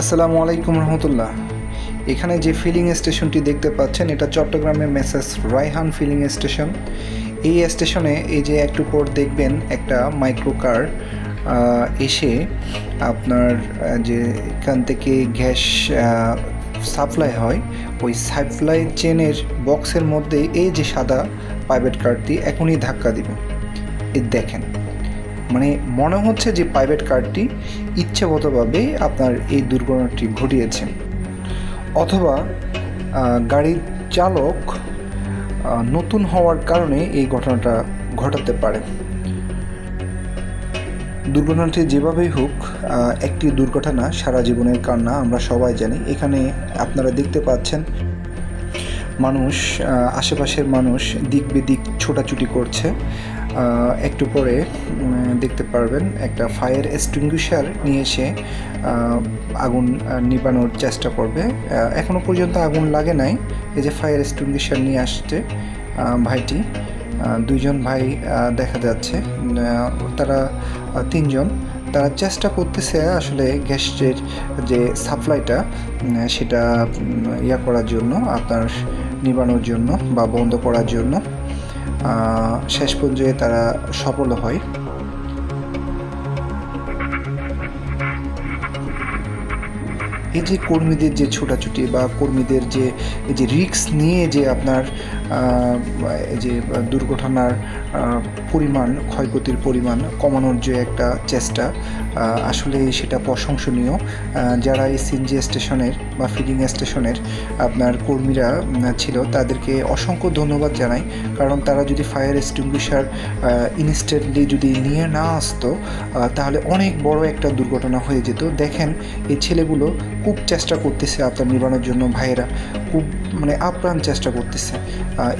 আসসালামু আলাইকুম রহমতুল্লাহ। এখানে যে ফিলিং স্টেশনটি দেখতে পাচ্ছেন এটা চট্টগ্রামের মেসার্স রায়হান ফিলিং স্টেশন। এই স্টেশনে এই যে একটু পর দেখবেন একটা মাইক্রো কার এসে আপনার যে এখান থেকে গ্যাস সাপ্লাই হয় ওই সাপ্লাই চেনের বক্সের মধ্যে এই যে সাদা প্রাইভেট কারটি এখনই ধাক্কা দিবে। এই দেখেন, মানে মনে হচ্ছে যে প্রাইভেট কারটি ইচ্ছাগতভাবে আপনার এই দুর্ঘটনাটি ঘটিয়েছেন, অথবা গাড়ির চালক নতুন হওয়ার কারণে এই ঘটনাটা ঘটাতে পারে। দুর্ঘটনাটি যেভাবেই হোক একটি দুর্ঘটনা সারা জীবনের কান্না, আমরা সবাই জানি। এখানে আপনারা দেখতে পাচ্ছেন মানুষ, আশেপাশের মানুষ দিক বেদিক ছোটাছুটি করছে। একটু পরে দেখতে পারবেন একটা ফায়ার এক্সটিংগুইশার নিয়ে এসে আগুন নিবানোর চেষ্টা করবে। এখনও পর্যন্ত আগুন লাগে নাই। এই যে ফায়ার এক্সটিংগুইশার নিয়ে আসছে ভাইটি, দুইজন ভাই দেখা যাচ্ছে, তারা তিনজন, তারা চেষ্টা করতেছে আসলে গ্যাসের যে সাপ্লাইটা সেটা করার জন্য, আপনার নিবানোর জন্য বা বন্ধ করার জন্য। শেষ পর্যায়ে তারা সফল হয়। এই যে কর্মীদের যে ছোটাছুটি বা কর্মীদের যে এই যে রিস্ক নিয়ে যে আপনার যে দুর্ঘটনার পরিমাণ, ক্ষয়ক্ষতির পরিমাণ কমানোর যে একটা চেষ্টা, আসলে সেটা প্রশংসনীয়। যারা এই সিএনজি স্টেশনের বা ফিলিং স্টেশনের আপনার কর্মীরা ছিল তাদেরকে অসংখ্য ধন্যবাদ জানাই, কারণ তারা যদি ফায়ার এক্সটিংগুইশার ইনস্ট্যান্টলি যদি নিয়ে না আসতো তাহলে অনেক বড় একটা দুর্ঘটনা হয়ে যেত। দেখেন এই ছেলেগুলো খুব চেষ্টা করতেছে আপনার নিবানোর জন্য, ভাইয়েরা খুব মানে আপ্রাণ চেষ্টা করতেছে।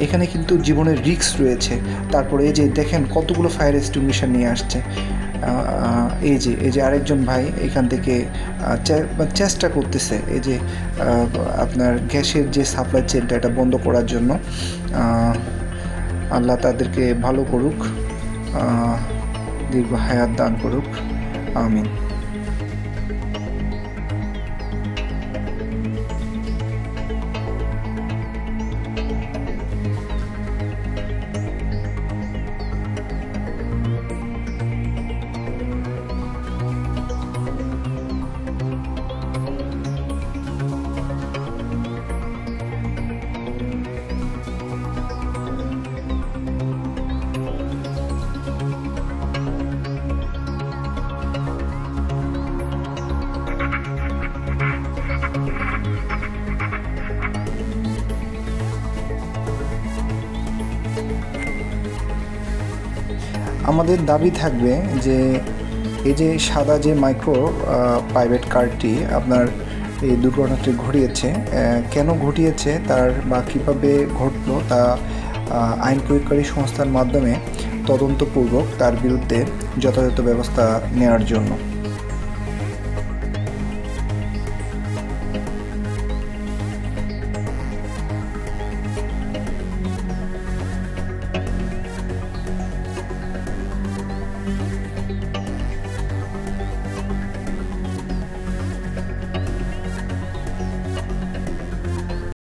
এখানে কিন্তু জীবনের রিস্ক রয়েছে। তারপরে এই যে দেখেন কতগুলো ফায়ার এক্সটিংগুইশার নিয়ে আসছে। এই যে আরেকজন ভাই এখান থেকে চেষ্টা করতেছে এই যে আপনার গ্যাসের যে সাপ্লাই চেনটা এটা বন্ধ করার জন্য। আল্লাহ তাদেরকে ভালো করুক, দীর্ঘ হায়াত দান করুক, আমিন। আমাদের দাবি থাকবে যে এই যে সাদা যে মাইক্রো প্রাইভেট কারটি আপনার এই দুর্ঘটনাটি ঘটিয়েছে, কেন ঘটিয়েছে তার বা কীভাবে ঘটলো তা আইন প্রয়োগকারী সংস্থার মাধ্যমে তদন্তপূর্বক তার বিরুদ্ধে যথাযথ ব্যবস্থা নেওয়ার জন্য।